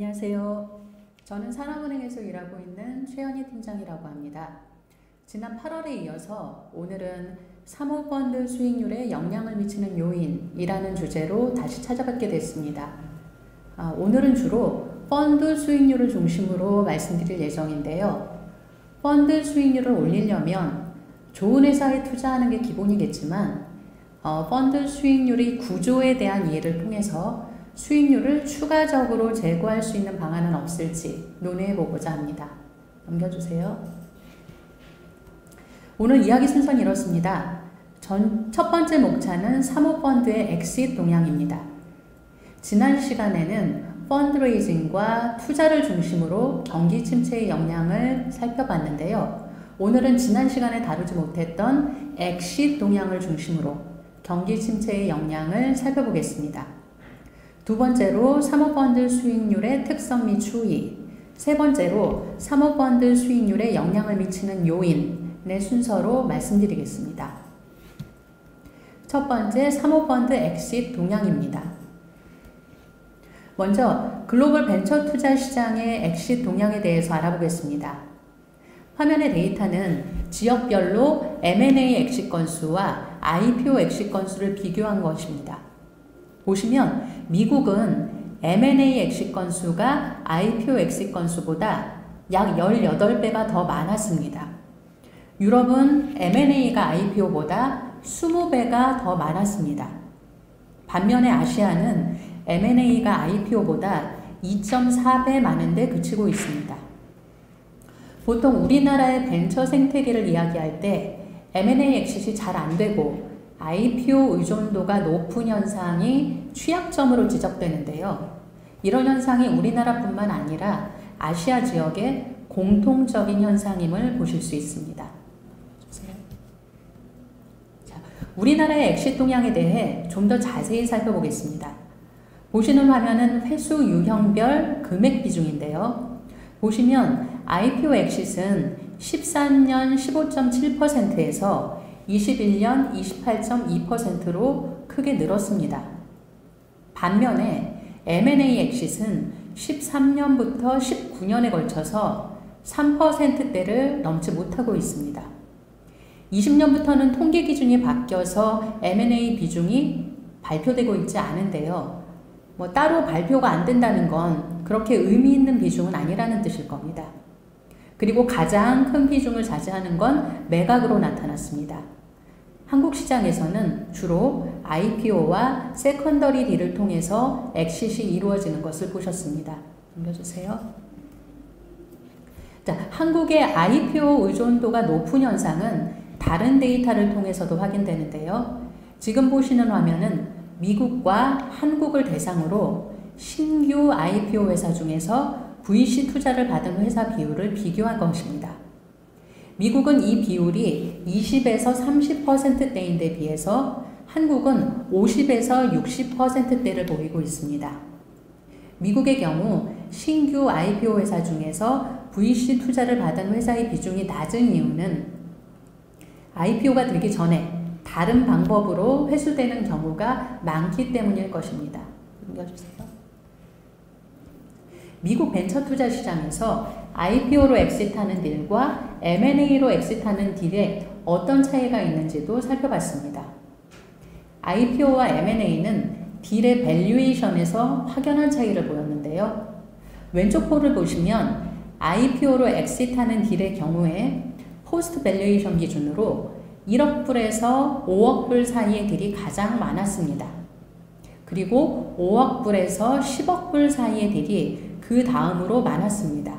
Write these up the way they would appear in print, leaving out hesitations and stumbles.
안녕하세요. 저는 산업은행에서 일하고 있는 최현희 팀장이라고 합니다. 지난 8월에 이어서 오늘은 사모펀드 수익률에 영향을 미치는 요인이라는 주제로 다시 찾아뵙게 됐습니다. 오늘은 주로 펀드 수익률을 중심으로 말씀드릴 예정인데요. 펀드 수익률을 올리려면 좋은 회사에 투자하는 게 기본이겠지만 펀드 수익률의 구조에 대한 이해를 통해서 수익률을 추가적으로 제고할 수 있는 방안은 없을지 논의해 보고자 합니다. 넘겨주세요. 오늘 이야기 순서는 이렇습니다. 첫 번째 목차는 사모펀드의 엑싯 동향입니다. 지난 시간에는 펀드레이징과 투자를 중심으로 경기 침체의 영향을 살펴봤는데요. 오늘은 지난 시간에 다루지 못했던 엑싯 동향을 중심으로 경기 침체의 영향을 살펴보겠습니다. 두 번째로 사모펀드 수익률의 특성 및 추이, 세 번째로 사모펀드 수익률에 영향을 미치는 요인의 순서로 말씀드리겠습니다. 첫 번째, 사모펀드 엑싯 동향입니다. 먼저 글로벌 벤처 투자 시장의 엑싯 동향에 대해서 알아보겠습니다. 화면의 데이터는 지역별로 M&A 엑싯 건수와 IPO 엑싯 건수를 비교한 것입니다. 보시면 미국은 M&A 엑싯 건수가 IPO 엑싯 건수보다 약 18배가 더 많았습니다. 유럽은 M&A가 IPO보다 20배가 더 많았습니다. 반면에 아시아는 M&A가 IPO보다 2.4배 많은데 그치고 있습니다. 보통 우리나라의 벤처 생태계를 이야기할 때 M&A 엑싯이 잘 안되고 IPO 의존도가 높은 현상이 취약점으로 지적되는데요. 이런 현상이 우리나라뿐만 아니라 아시아 지역의 공통적인 현상임을 보실 수 있습니다. 자, 우리나라의 엑싯 동향에 대해 좀 더 자세히 살펴보겠습니다. 보시는 화면은 회수 유형별 금액 비중인데요. 보시면 IPO 엑싯은 13년 15.7%에서 21년 28.2%로 크게 늘었습니다. 반면에 M&A 엑싯은 13년부터 19년에 걸쳐서 3%대를 넘지 못하고 있습니다. 20년부터는 통계 기준이 바뀌어서 M&A 비중이 발표되고 있지 않은데요. 따로 발표가 안 된다는 건 그렇게 의미 있는 비중은 아니라는 뜻일 겁니다. 그리고 가장 큰 비중을 차지하는 건 매각으로 나타났습니다. 한국 시장에서는 주로 IPO와 세컨더리 딜을 통해서 엑싯이 이루어지는 것을 보셨습니다. 넘겨주세요. 자, 한국의 IPO 의존도가 높은 현상은 다른 데이터를 통해서도 확인되는데요. 지금 보시는 화면은 미국과 한국을 대상으로 신규 IPO 회사 중에서 VC 투자를 받은 회사 비율을 비교한 것입니다. 미국은 이 비율이 20에서 30%대인데 비해서 한국은 50에서 60%대를 보이고 있습니다. 미국의 경우 신규 IPO 회사 중에서 VC 투자를 받은 회사의 비중이 낮은 이유는 IPO가 되기 전에 다른 방법으로 회수되는 경우가 많기 때문일 것입니다. 넘겨주세요. 미국 벤처 투자 시장에서 IPO로 엑싯하는 딜과 M&A로 엑싯하는 딜에 어떤 차이가 있는지도 살펴봤습니다. IPO와 M&A는 딜의 밸류에이션에서 확연한 차이를 보였는데요. 왼쪽 표를 보시면 IPO로 엑싯하는 딜의 경우에 포스트 밸류에이션 기준으로 1억 불에서 5억 불 사이의 딜이 가장 많았습니다. 그리고 5억 불에서 10억 불 사이의 딜이 그 다음으로 많았습니다.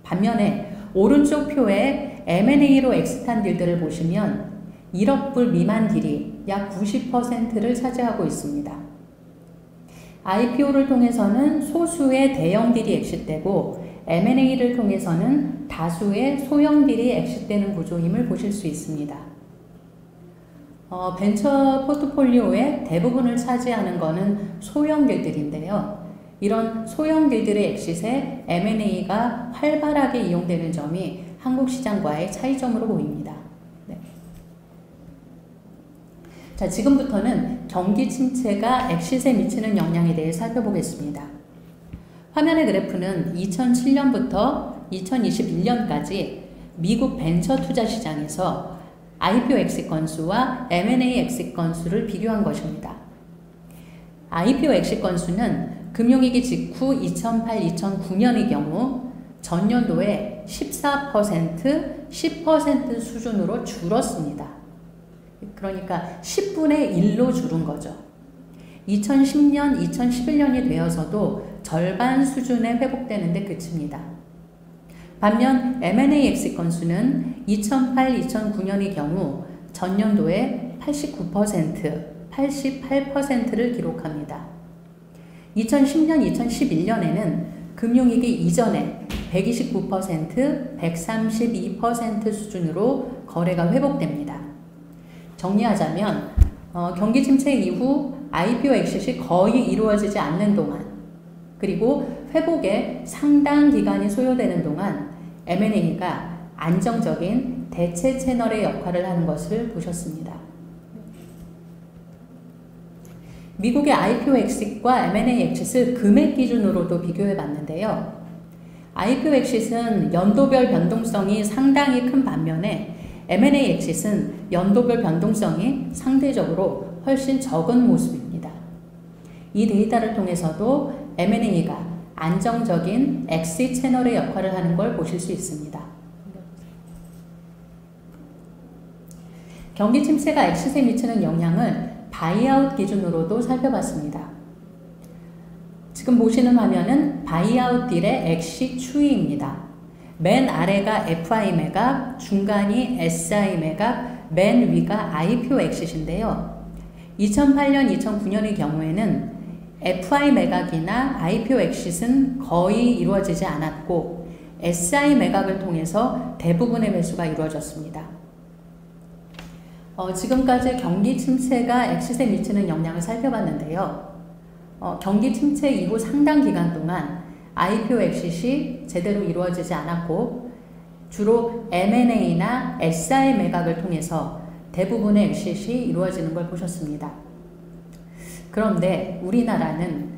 반면에 오른쪽 표에 M&A로 엑싯한 딜들을 보시면 1억 불 미만 딜이 약 90%를 차지하고 있습니다. IPO를 통해서는 소수의 대형 딜이 엑싯되고 M&A를 통해서는 다수의 소형 딜이 엑싯되는 구조임을 보실 수 있습니다. 벤처 포트폴리오의 대부분을 차지하는 것은 소형 딜들인데요. 이런 소형 딜들의 엑싯에 M&A가 활발하게 이용되는 점이 한국 시장과의 차이점으로 보입니다. 네. 자, 지금부터는 경기 침체가 엑싯에 미치는 영향에 대해 살펴보겠습니다. 화면의 그래프는 2007년부터 2021년까지 미국 벤처 투자 시장에서 IPO 엑싯 건수와 M&A 엑싯 건수를 비교한 것입니다. IPO 엑싯 건수는 금융위기 직후 2008-2009년의 경우 전년도에 14%, 10% 수준으로 줄었습니다. 그러니까 10분의 1로 줄은 거죠. 2010년, 2011년이 되어서도 절반 수준에 회복되는데 그칩니다. 반면 M&A 엑싯 건수는 2008-2009년의 경우 전년도에 89%, 88%를 기록합니다. 2010년, 2011년에는 금융위기 이전에 129%, 132% 수준으로 거래가 회복됩니다. 정리하자면 경기 침체 이후 IPO 엑싯이 거의 이루어지지 않는 동안, 그리고 회복에 상당 기간이 소요되는 동안 M&A가 안정적인 대체 채널의 역할을 하는 것을 보셨습니다. 미국의 IPO 엑싯과 M&A 엑싯을 금액 기준으로도 비교해 봤는데요. IPO 엑싯은 연도별 변동성이 상당히 큰 반면에 M&A 엑싯은 연도별 변동성이 상대적으로 훨씬 적은 모습입니다. 이 데이터를 통해서도 M&A가 안정적인 엑싯 채널의 역할을 하는 걸 보실 수 있습니다. 경기 침체가 엑싯에 미치는 영향을 바이아웃 기준으로도 살펴봤습니다. 지금 보시는 화면은 바이아웃 딜의 엑싯 추이입니다. 맨 아래가 FI 매각, 중간이 SI 매각, 맨 위가 IPO 엑싯인데요. 2008년, 2009년의 경우에는 FI 매각이나 IPO 엑싯은 거의 이루어지지 않았고 SI 매각을 통해서 대부분의 매수가 이루어졌습니다. 지금까지 경기 침체가 엑싯에 미치는 영향을 살펴봤는데요. 경기 침체 이후 상당 기간 동안 IPO 엑싯이 제대로 이루어지지 않았고 주로 M&A나 SI 매각을 통해서 대부분의 엑싯이 이루어지는 걸 보셨습니다. 그런데 우리나라는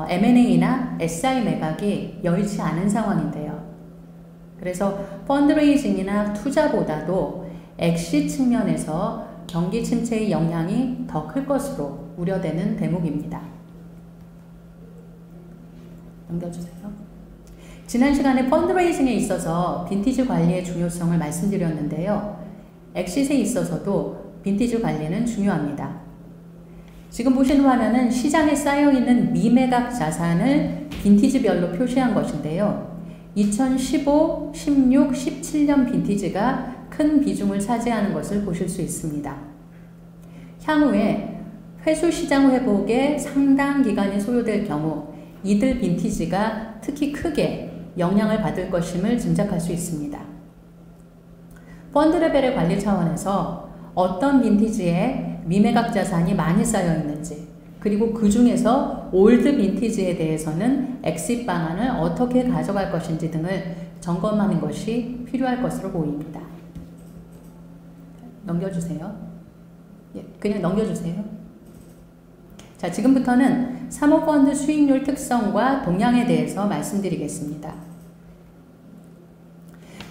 M&A나 SI 매각이 여의치 않은 상황인데요. 그래서 펀드레이징이나 투자보다도 엑싯 측면에서 경기 침체의 영향이 더 클 것으로 우려되는 대목입니다. 넘겨주세요. 지난 시간에 펀드레이징에 있어서 빈티지 관리의 중요성을 말씀드렸는데요. 엑싯에 있어서도 빈티지 관리는 중요합니다. 지금 보시는 화면은 시장에 쌓여있는 미매각 자산을 빈티지별로 표시한 것인데요. 2015, 16, 17년 빈티지가 큰 비중을 차지하는 것을 보실 수 있습니다. 향후에 회수 시장 회복에 상당 기간이 소요될 경우 이들 빈티지가 특히 크게 영향을 받을 것임을 짐작할 수 있습니다. 펀드 레벨의 관리 차원에서 어떤 빈티지에 미매각 자산이 많이 쌓여 있는지, 그리고 그 중에서 올드 빈티지에 대해서는 엑싯 방안을 어떻게 가져갈 것인지 등을 점검하는 것이 필요할 것으로 보입니다. 넘겨주세요. 그냥 넘겨주세요. 자, 지금부터는 사모펀드 수익률 특성과 동향에 대해서 말씀드리겠습니다.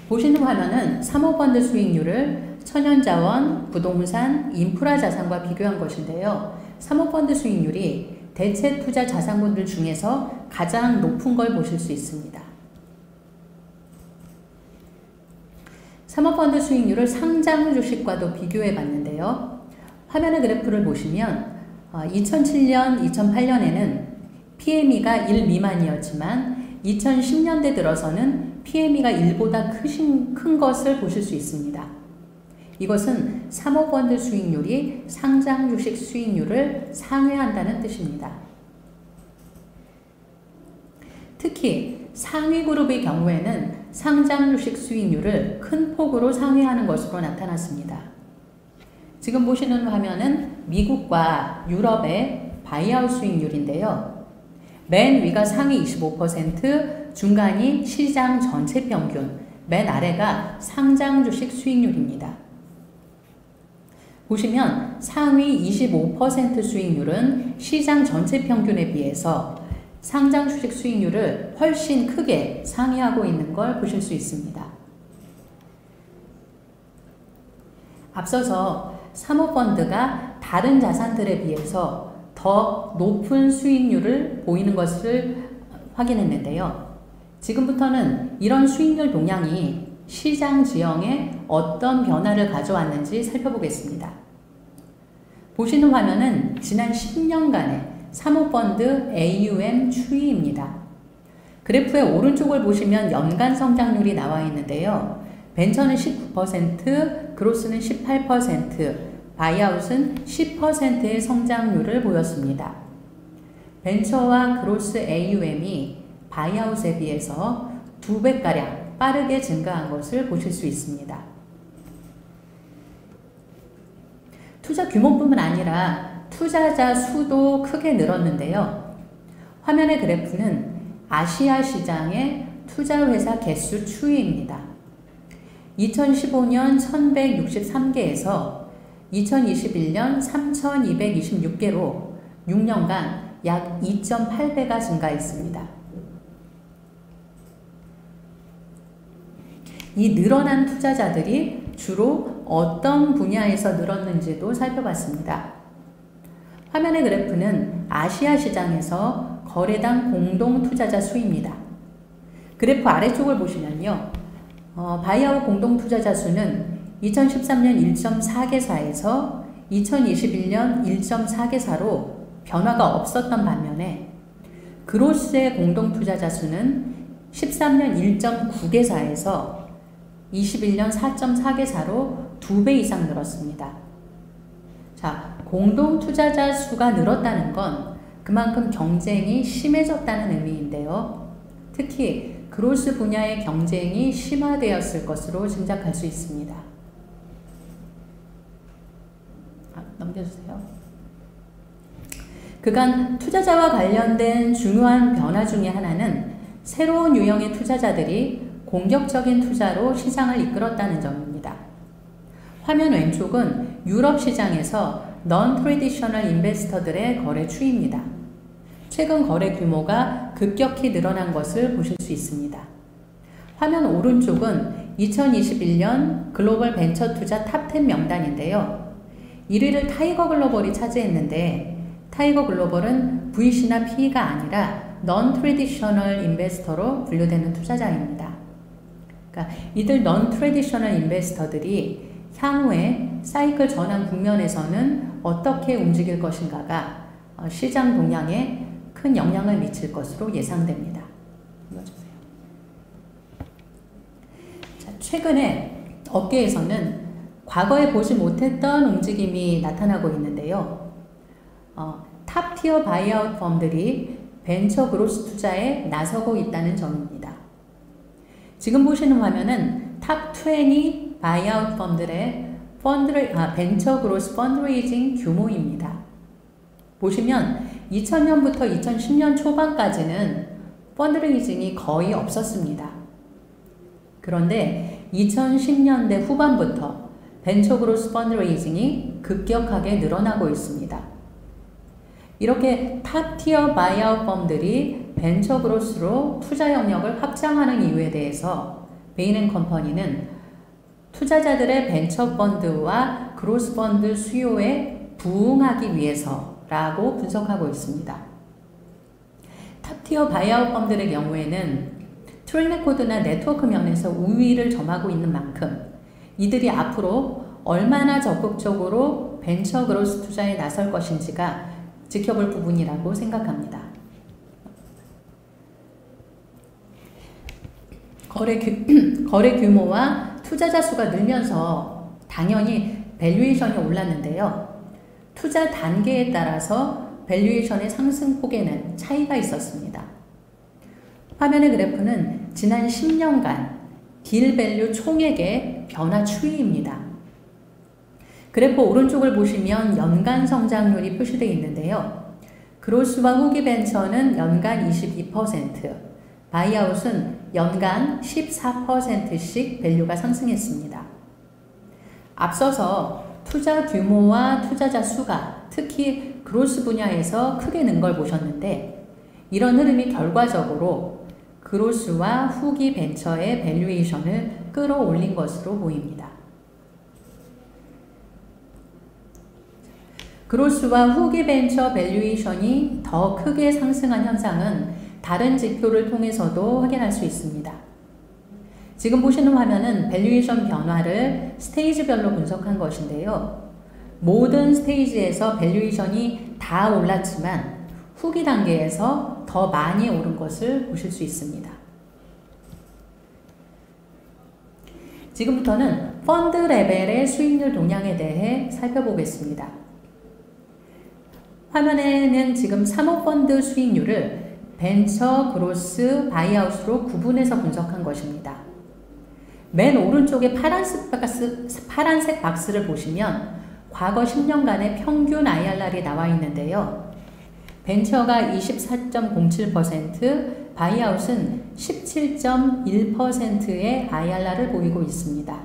보시는 화면은 사모펀드 수익률을 천연자원, 부동산, 인프라 자산과 비교한 것인데요. 사모펀드 수익률이 대체 투자 자산군들 중에서 가장 높은 걸 보실 수 있습니다. 사모펀드 수익률을 상장 주식과도 비교해 봤는데요. 화면의 그래프를 보시면 2007년, 2008년에는 PME가 1 미만이었지만 2010년대 들어서는 PME가 1보다 큰 것을 보실 수 있습니다. 이것은 사모펀드 수익률이 상장 주식 수익률을 상회한다는 뜻입니다. 특히 상위 그룹의 경우에는 상장 주식 수익률을 큰 폭으로 상회하는 것으로 나타났습니다. 지금 보시는 화면은 미국과 유럽의 바이아웃 수익률인데요. 맨 위가 상위 25%, 중간이 시장 전체 평균, 맨 아래가 상장 주식 수익률입니다. 보시면 상위 25% 수익률은 시장 전체 평균에 비해서 상장 주식 수익률을 훨씬 크게 상회하고 있는 걸 보실 수 있습니다. 앞서서 사모펀드가 다른 자산들에 비해서 더 높은 수익률을 보이는 것을 확인했는데요. 지금부터는 이런 수익률 동향이 시장 지형에 어떤 변화를 가져왔는지 살펴보겠습니다. 보시는 화면은 지난 10년간의 사모펀드 AUM 추이입니다. 그래프의 오른쪽을 보시면 연간 성장률이 나와 있는데요. 벤처는 19%, 그로스는 18%, 바이아웃은 10%의 성장률을 보였습니다. 벤처와 그로스 AUM이 바이아웃에 비해서 2배가량 빠르게 증가한 것을 보실 수 있습니다. 투자 규모뿐만 아니라 투자자 수도 크게 늘었는데요. 화면의 그래프는 아시아 시장의 투자회사 개수 추이입니다. 2015년 1163개에서 2021년 3226개로 6년간 약 2.8배가 증가했습니다. 이 늘어난 투자자들이 주로 어떤 분야에서 늘었는지도 살펴봤습니다. 화면의 그래프는 아시아 시장에서 거래당 공동 투자자 수입니다. 그래프 아래쪽을 보시면요. 바이아웃 공동 투자자 수는 2013년 1.4개사에서 2021년 1.4개사로 변화가 없었던 반면에 그로스의 공동 투자자 수는 13년 1.9개사에서 21년 4.4개사로 2배 이상 늘었습니다. 자, 공동 투자자 수가 늘었다는 건 그만큼 경쟁이 심해졌다는 의미인데요. 특히 그로스 분야의 경쟁이 심화되었을 것으로 짐작할 수 있습니다. 넘겨주세요. 그간 투자자와 관련된 중요한 변화 중에 하나는 새로운 유형의 투자자들이 공격적인 투자로 시장을 이끌었다는 점입니다. 화면 왼쪽은 유럽 시장에서 non-traditional 인베스터들의 거래 추이입니다. 최근 거래 규모가 급격히 늘어난 것을 보실 수 있습니다. 화면 오른쪽은 2021년 글로벌 벤처 투자 탑10 명단인데요. 1위를 타이거 글로벌이 차지했는데 타이거 글로벌은 VC나 PE가 아니라 non-traditional 인베스터로 분류되는 투자자입니다. 그러니까 이들 non-traditional 인베스터들이 향후에 사이클 전환 국면에서는 어떻게 움직일 것인가가 시장 동향에 큰 영향을 미칠 것으로 예상됩니다. 읽어주세요. 자, 최근에 업계에서는 과거에 보지 못했던 움직임이 나타나고 있는데요. 탑티어 바이아웃 펌들이 벤처 그로스 투자에 나서고 있다는 점입니다. 지금 보시는 화면은 탑 20 바이아웃 펌들의 벤처 그로스 펀드레이징 규모입니다. 보시면 2000년부터 2010년 초반까지는 펀드레이징이 거의 없었습니다. 그런데 2010년대 후반부터 벤처 그로스 펀드레이징이 급격하게 늘어나고 있습니다. 이렇게 탑티어 바이아웃 펌들이 벤처 그로스로 투자 영역을 확장하는 이유에 대해서 베인앤컴퍼니는 투자자들의 벤처 펀드와 그로스 펀드 수요에 부응하기 위해서라고 분석하고 있습니다. 탑티어 바이아웃 펌들의 경우에는 트랙 레코드나 네트워크 면에서 우위를 점하고 있는 만큼 이들이 앞으로 얼마나 적극적으로 벤처 그로스 투자에 나설 것인지가 지켜볼 부분이라고 생각합니다. 거래 규모와 투자자 수가 늘면서 당연히 밸류에이션이 올랐는데요. 투자 단계에 따라서 밸류에이션의 상승폭에는 차이가 있었습니다. 화면의 그래프는 지난 10년간 딜 밸류 총액의 변화 추이입니다. 그래프 오른쪽을 보시면 연간 성장률이 표시되어 있는데요. 그로스와 후기 벤처는 연간 22%, 바이아웃은 연간 14%씩 밸류가 상승했습니다. 앞서서 투자 규모와 투자자 수가 특히 그로스 분야에서 크게 는 걸 보셨는데 이런 흐름이 결과적으로 그로스와 후기 벤처의 밸류에이션을 끌어올린 것으로 보입니다. 그로스와 후기 벤처 밸류에이션이 더 크게 상승한 현상은 다른 지표를 통해서도 확인할 수 있습니다. 지금 보시는 화면은 밸류에이션 변화를 스테이지별로 분석한 것인데요. 모든 스테이지에서 밸류에이션이 다 올랐지만 후기 단계에서 더 많이 오른 것을 보실 수 있습니다. 지금부터는 펀드 레벨의 수익률 동향에 대해 살펴보겠습니다. 화면에는 지금 사모펀드 수익률을 벤처, 그로스, 바이아웃으로 구분해서 분석한 것입니다. 맨 오른쪽에 파란색 박스를 보시면 과거 10년간의 평균 IRR이 나와 있는데요. 벤처가 24.07%, 바이아웃은 17.1%의 IRR을 보이고 있습니다.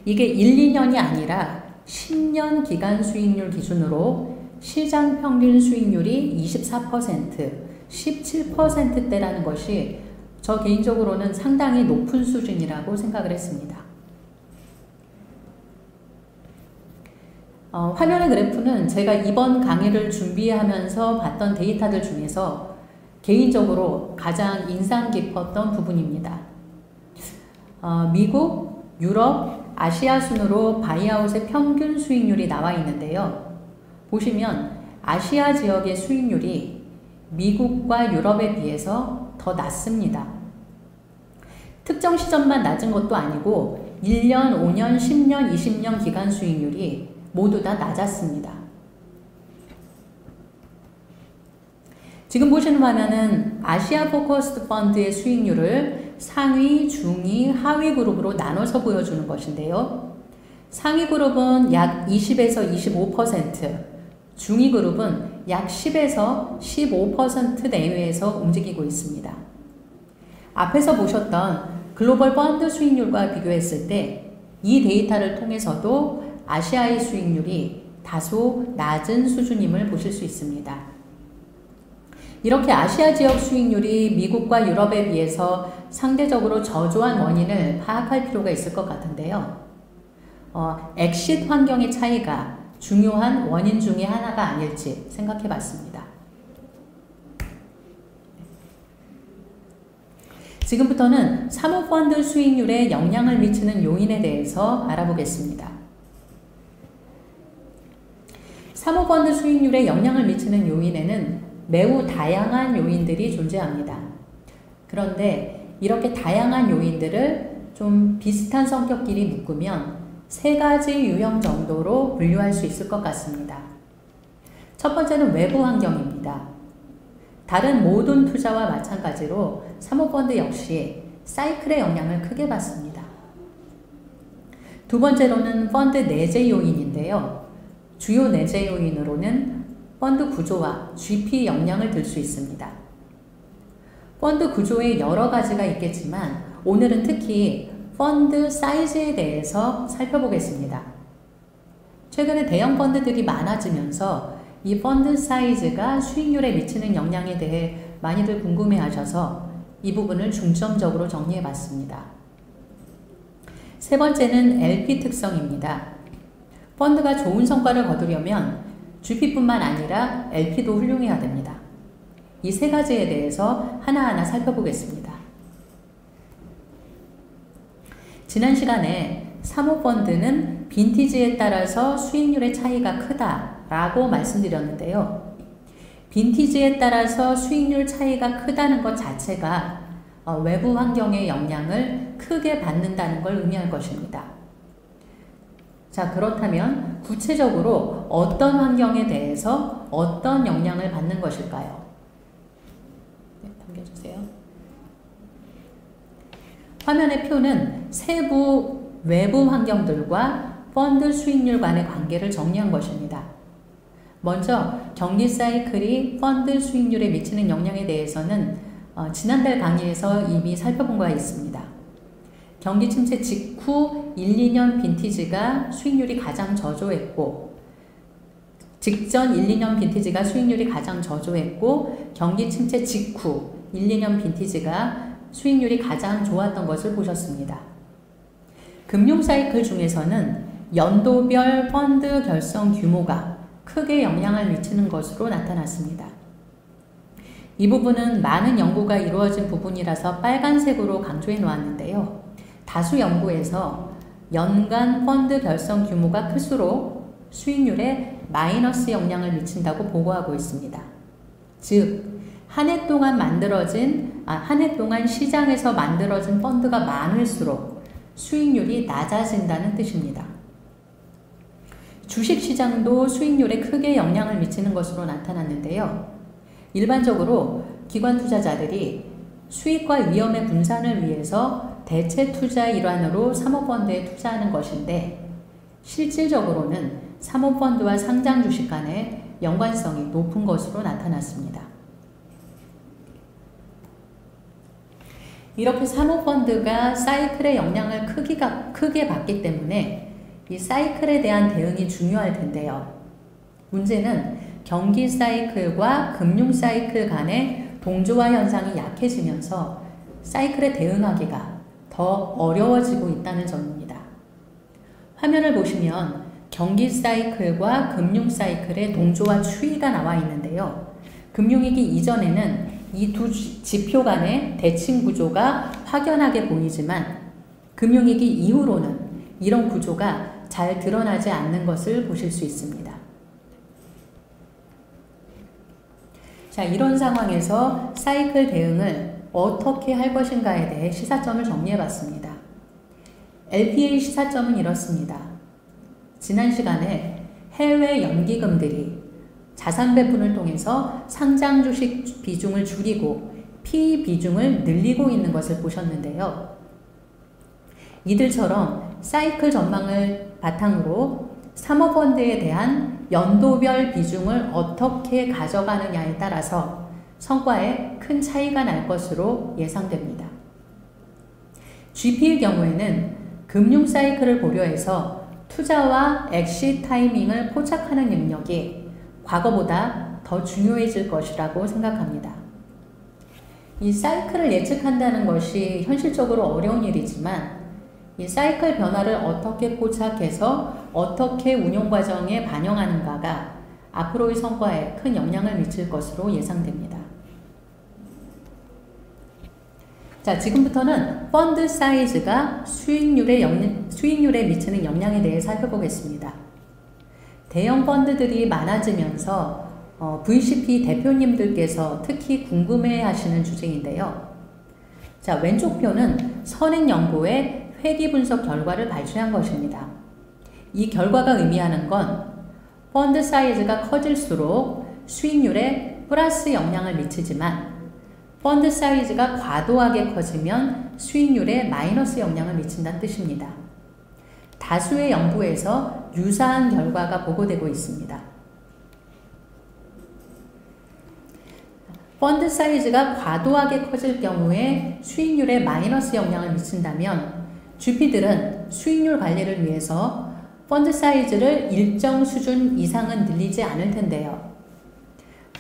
이게 1, 2년이 아니라 10년 기간 수익률 기준으로 시장 평균 수익률이 24%, 17%대라는 것이 저 개인적으로는 상당히 높은 수준이라고 생각을 했습니다. 화면의 그래프는 제가 이번 강의를 준비하면서 봤던 데이터들 중에서 개인적으로 가장 인상 깊었던 부분입니다. 미국, 유럽, 아시아 순으로 바이아웃의 평균 수익률이 나와 있는데요. 보시면 아시아 지역의 수익률이 미국과 유럽에 비해서 더 낮습니다. 특정 시점만 낮은 것도 아니고 1년, 5년, 10년, 20년 기간 수익률이 모두 다 낮았습니다. 지금 보시는 화면은 아시아 포커스드 펀드의 수익률을 상위, 중위, 하위 그룹으로 나눠서 보여주는 것인데요. 상위 그룹은 약 20에서 25%, 중위 그룹은 약 10에서 15% 내외에서 움직이고 있습니다. 앞에서 보셨던 글로벌 펀드 수익률과 비교했을 때 이 데이터를 통해서도 아시아의 수익률이 다소 낮은 수준임을 보실 수 있습니다. 이렇게 아시아 지역 수익률이 미국과 유럽에 비해서 상대적으로 저조한 원인을 파악할 필요가 있을 것 같은데요. 엑싯 환경의 차이가 중요한 원인 중에 하나가 아닐지 생각해 봤습니다. 지금부터는 사모펀드 수익률에 영향을 미치는 요인에 대해서 알아보겠습니다. 사모펀드 수익률에 영향을 미치는 요인에는 매우 다양한 요인들이 존재합니다. 그런데 이렇게 다양한 요인들을 좀 비슷한 성격끼리 묶으면 세 가지 유형 정도로 분류할 수 있을 것 같습니다. 첫 번째는 외부 환경입니다. 다른 모든 투자와 마찬가지로 사모펀드 역시 사이클의 영향을 크게 받습니다. 두 번째로는 펀드 내재 요인인데요. 주요 내재 요인으로는 펀드 구조와 GP 영향을 들 수 있습니다. 펀드 구조에 여러 가지가 있겠지만 오늘은 특히 펀드 사이즈에 대해서 살펴보겠습니다. 최근에 대형 펀드들이 많아지면서 이 펀드 사이즈가 수익률에 미치는 영향에 대해 많이들 궁금해하셔서 이 부분을 중점적으로 정리해 봤습니다. 세 번째는 LP 특성입니다. 펀드가 좋은 성과를 거두려면 GP뿐만 아니라 LP도 훌륭해야 됩니다. 이 세 가지에 대해서 하나하나 살펴보겠습니다. 지난 시간에 사모펀드는 빈티지에 따라서 수익률의 차이가 크다라고 말씀드렸는데요. 빈티지에 따라서 수익률 차이가 크다는 것 자체가 외부 환경의 영향을 크게 받는다는 걸 의미할 것입니다. 자, 그렇다면 구체적으로 어떤 환경에 대해서 어떤 영향을 받는 것일까요? 네, 당겨주세요. 화면의 표는 세부 외부 환경들과 펀드 수익률 간의 관계를 정리한 것입니다. 먼저 경기 사이클이 펀드 수익률에 미치는 영향에 대해서는 지난달 강의에서 이미 살펴본 바 있습니다. 경기 침체 직후 1, 2년 빈티지가 수익률이 가장 저조했고 직전 1, 2년 빈티지가 수익률이 가장 저조했고 경기 침체 직후 1, 2년 빈티지가 수익률이 가장 좋았던 것을 보셨습니다. 금융 사이클 중에서는 연도별 펀드 결성 규모가 크게 영향을 미치는 것으로 나타났습니다. 이 부분은 많은 연구가 이루어진 부분이라서 빨간색으로 강조해 놓았는데요. 다수 연구에서 연간 펀드 결성 규모가 클수록 수익률에 마이너스 영향을 미친다고 보고하고 있습니다. 즉, 한 해 동안 시장에서 만들어진 펀드가 많을수록 수익률이 낮아진다는 뜻입니다. 주식시장도 수익률에 크게 영향을 미치는 것으로 나타났는데요. 일반적으로 기관 투자자들이 수익과 위험의 분산을 위해서 대체 투자 일환으로 사모펀드에 투자하는 것인데 실질적으로는 사모펀드와 상장 주식 간의 연관성이 높은 것으로 나타났습니다. 이렇게 사모펀드가 사이클의 영향을 크게 받기 때문에 이 사이클에 대한 대응이 중요할 텐데요. 문제는 경기 사이클과 금융 사이클 간의 동조화 현상이 약해지면서 사이클에 대응하기가 더 어려워지고 있다는 점입니다. 화면을 보시면 경기 사이클과 금융 사이클의 동조화 추이가 나와 있는데요. 금융위기 이전에는 이 두 지표 간의 대칭 구조가 확연하게 보이지만 금융위기 이후로는 이런 구조가 잘 드러나지 않는 것을 보실 수 있습니다. 자, 이런 상황에서 사이클 대응을 어떻게 할 것인가에 대해 시사점을 정리해 봤습니다. LPA 시사점은 이렇습니다. 지난 시간에 해외 연기금들이 자산 배분을 통해서 상장 주식 비중을 줄이고 PE 비중을 늘리고 있는 것을 보셨는데요. 이들처럼 사이클 전망을 바탕으로 사모펀드에 대한 연도별 비중을 어떻게 가져가느냐에 따라서 성과에 큰 차이가 날 것으로 예상됩니다. GP의 경우에는 금융 사이클을 고려해서 투자와 엑시트 타이밍을 포착하는 능력이 과거보다 더 중요해질 것이라고 생각합니다. 이 사이클을 예측한다는 것이 현실적으로 어려운 일이지만 이 사이클 변화를 어떻게 포착해서 어떻게 운용 과정에 반영하는가가 앞으로의 성과에 큰 영향을 미칠 것으로 예상됩니다. 자, 지금부터는 펀드 사이즈가 수익률에 미치는 영향에 대해 살펴보겠습니다. 대형 펀드들이 많아지면서 VCP 대표님들께서 특히 궁금해 하시는 주제인데요. 자, 왼쪽 표는 선행연구의 회귀 분석 결과를 발표한 것입니다. 이 결과가 의미하는 건 펀드 사이즈가 커질수록 수익률에 플러스 영향을 미치지만 펀드 사이즈가 과도하게 커지면 수익률에 마이너스 영향을 미친다는 뜻입니다. 다수의 연구에서 유사한 결과가 보고되고 있습니다. 펀드 사이즈가 과도하게 커질 경우에 수익률에 마이너스 영향을 미친다면 GP들은 수익률 관리를 위해서 펀드 사이즈를 일정 수준 이상은 늘리지 않을 텐데요.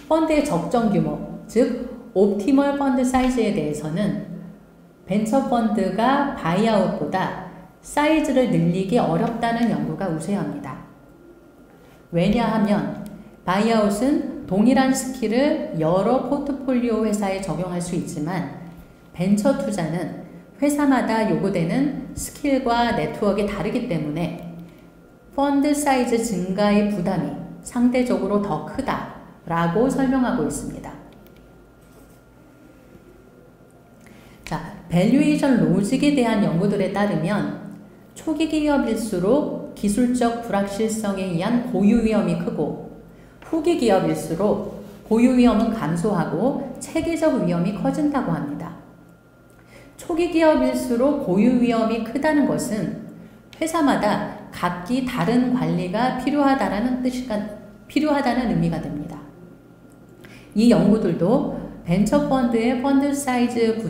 펀드의 적정 규모, 즉 옵티멀 펀드 사이즈에 대해서는 벤처 펀드가 바이아웃보다 사이즈를 늘리기 어렵다는 연구가 우세합니다. 왜냐하면 바이아웃은 동일한 스킬을 여러 포트폴리오 회사에 적용할 수 있지만 벤처 투자는 회사마다 요구되는 스킬과 네트워크가 다르기 때문에 펀드 사이즈 증가의 부담이 상대적으로 더 크다라고 설명하고 있습니다. 자, 밸류에이션 로직에 대한 연구들에 따르면 초기 기업일수록 기술적 불확실성에 의한 고유 위험이 크고 후기 기업일수록 고유 위험은 감소하고 체계적 위험이 커진다고 합니다. 초기 기업일수록 고유 위험이 크다는 것은 회사마다 각기 다른 관리가 필요하다는 의미가 됩니다. 이 연구들도 벤처 펀드의 펀드 사이즈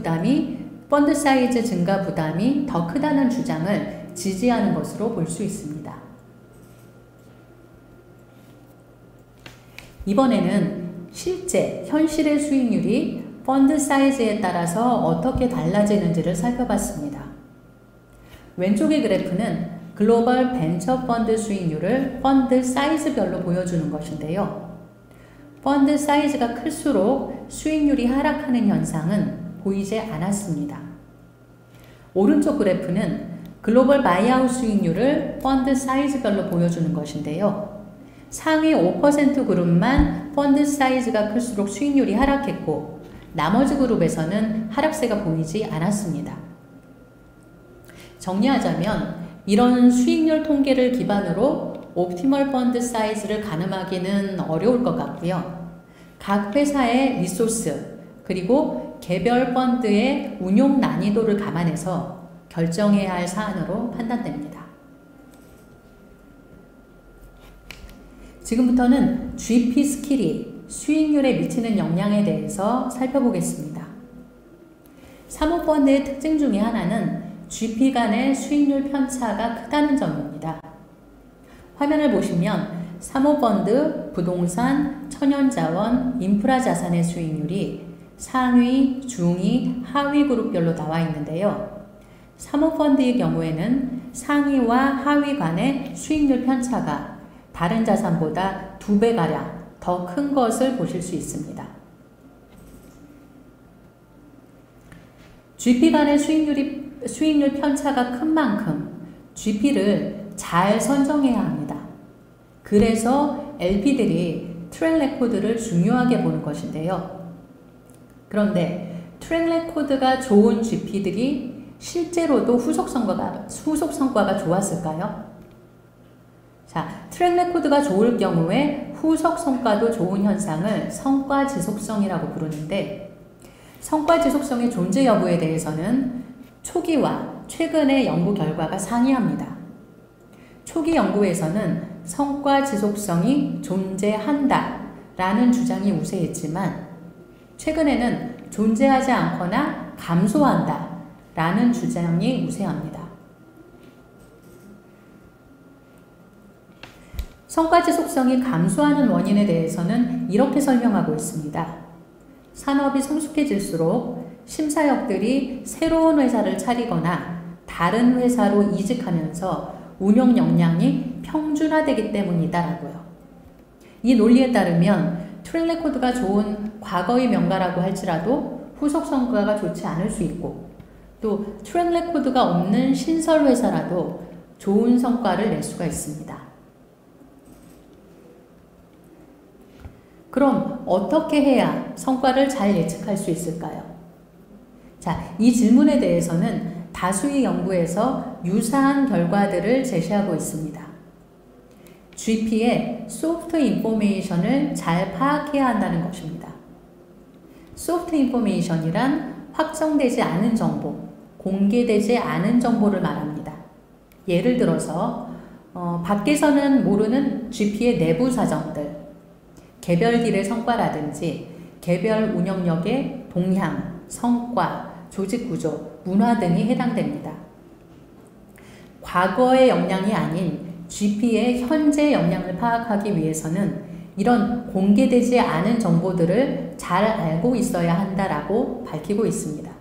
증가 부담이 더 크다는 주장을 지지하는 것으로 볼 수 있습니다. 이번에는 실제 현실의 수익률이 펀드 사이즈에 따라서 어떻게 달라지는지를 살펴봤습니다. 왼쪽의 그래프는 글로벌 벤처 펀드 수익률을 펀드 사이즈별로 보여주는 것인데요. 펀드 사이즈가 클수록 수익률이 하락하는 현상은 보이지 않았습니다. 오른쪽 그래프는 글로벌 바이아웃 수익률을 펀드 사이즈별로 보여주는 것인데요. 상위 5% 그룹만 펀드 사이즈가 클수록 수익률이 하락했고 나머지 그룹에서는 하락세가 보이지 않았습니다. 정리하자면 이런 수익률 통계를 기반으로 옵티멀 펀드 사이즈를 가늠하기는 어려울 것 같고요. 각 회사의 리소스 그리고 개별 펀드의 운용 난이도를 감안해서 결정해야 할 사안으로 판단됩니다. 지금부터는 GP 스킬이 수익률에 미치는 영향에 대해서 살펴보겠습니다. 사모펀드의 특징 중에 하나는 GP 간의 수익률 편차가 크다는 점입니다. 화면을 보시면 사모펀드, 부동산, 천연자원, 인프라자산의 수익률이 상위, 중위, 하위 그룹별로 나와 있는데요. 사모펀드의 경우에는 상위와 하위 간의 수익률 편차가 다른 자산보다 2배가량 더 큰 것을 보실 수 있습니다. GP 간의 수익률 편차가 큰 만큼 GP를 잘 선정해야 합니다. 그래서 LP들이 트랙 레코드를 중요하게 보는 것인데요. 그런데 트랙 레코드가 좋은 GP들이 실제로도 후속 성과가 좋았을까요? 자, 트랙 레코드가 좋을 경우에 후속 성과도 좋은 현상을 성과 지속성이라고 부르는데 성과 지속성의 존재 여부에 대해서는 초기와 최근의 연구 결과가 상이합니다. 초기 연구에서는 성과 지속성이 존재한다 라는 주장이 우세했지만 최근에는 존재하지 않거나 감소한다 라는 주장이 우세합니다. 성과 지속성이 감소하는 원인에 대해서는 이렇게 설명하고 있습니다. 산업이 성숙해질수록 심사역들이 새로운 회사를 차리거나 다른 회사로 이직하면서 운용 역량이 평준화되기 때문이다라고요. 이 논리에 따르면 트랙 레코드가 좋은 과거의 명가라고 할지라도 후속 성과가 좋지 않을 수 있고 또 트랙 레코드가 없는 신설 회사라도 좋은 성과를 낼 수가 있습니다. 그럼 어떻게 해야 성과를 잘 예측할 수 있을까요? 자, 이 질문에 대해서는 다수의 연구에서 유사한 결과들을 제시하고 있습니다. GP의 소프트 인포메이션을 잘 파악해야 한다는 것입니다. 소프트 인포메이션이란 확정되지 않은 정보, 공개되지 않은 정보를 말합니다. 예를 들어서 밖에서는 모르는 GP의 내부 사정들, 개별 딜의 성과라든지 개별 운영력의 동향, 성과, 조직 구조, 문화 등이 해당됩니다. 과거의 역량이 아닌 GP의 현재 역량을 파악하기 위해서는 이런 공개되지 않은 정보들을 잘 알고 있어야 한다라고 밝히고 있습니다.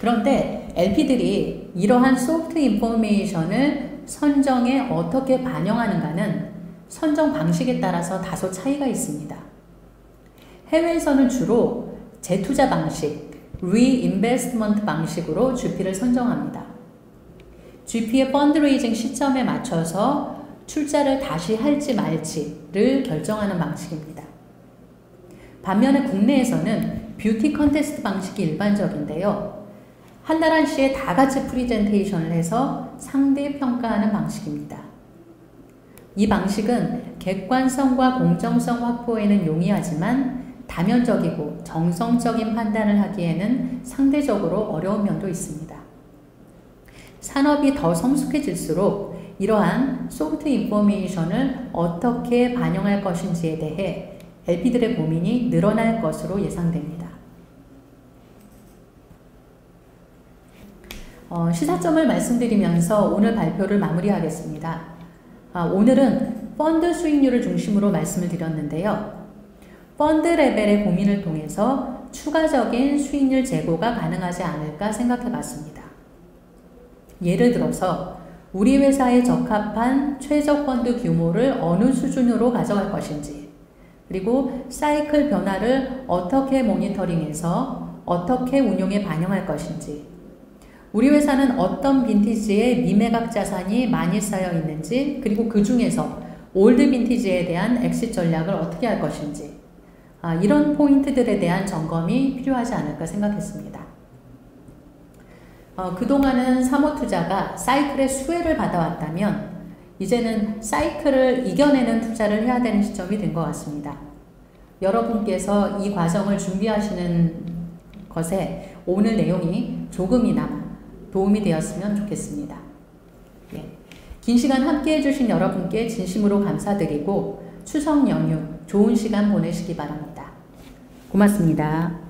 그런데 LP들이 이러한 소프트 인포메이션을 선정에 어떻게 반영하는가는 선정 방식에 따라서 다소 차이가 있습니다. 해외에서는 주로 재투자 방식, 리인베스트먼트 방식으로 GP를 선정합니다. GP의 펀드레이징 시점에 맞춰서 출자를 다시 할지 말지를 결정하는 방식입니다. 반면에 국내에서는 뷰티 컨테스트 방식이 일반적인데요. 한나란 씨에 다 같이 프리젠테이션을 해서 상대 평가하는 방식입니다. 이 방식은 객관성과 공정성 확보에는 용이하지만 다면적이고 정성적인 판단을 하기에는 상대적으로 어려운 면도 있습니다. 산업이 더 성숙해질수록 이러한 소프트 인포메이션을 어떻게 반영할 것인지에 대해 LP들의 고민이 늘어날 것으로 예상됩니다. 시사점을 말씀드리면서 오늘 발표를 마무리하겠습니다. 오늘은 펀드 수익률을 중심으로 말씀을 드렸는데요. 펀드 레벨의 고민을 통해서 추가적인 수익률 제고가 가능하지 않을까 생각해 봤습니다. 예를 들어서 우리 회사에 적합한 최저 펀드 규모를 어느 수준으로 가져갈 것인지, 그리고 사이클 변화를 어떻게 모니터링해서 어떻게 운용에 반영할 것인지, 우리 회사는 어떤 빈티지의 미매각 자산이 많이 쌓여 있는지, 그리고 그 중에서 올드 빈티지에 대한 엑싯 전략을 어떻게 할 것인지, 이런 포인트들에 대한 점검이 필요하지 않을까 생각했습니다. 그동안은 사모투자가 사이클의 수혜를 받아왔다면 이제는 사이클을 이겨내는 투자를 해야 되는 시점이 된 것 같습니다. 여러분께서 이 과정을 준비하시는 것에 오늘 내용이 조금이나마 도움이 되었으면 좋겠습니다. 긴 시간 함께 해주신 여러분께 진심으로 감사드리고 추석 연휴 좋은 시간 보내시기 바랍니다. 고맙습니다.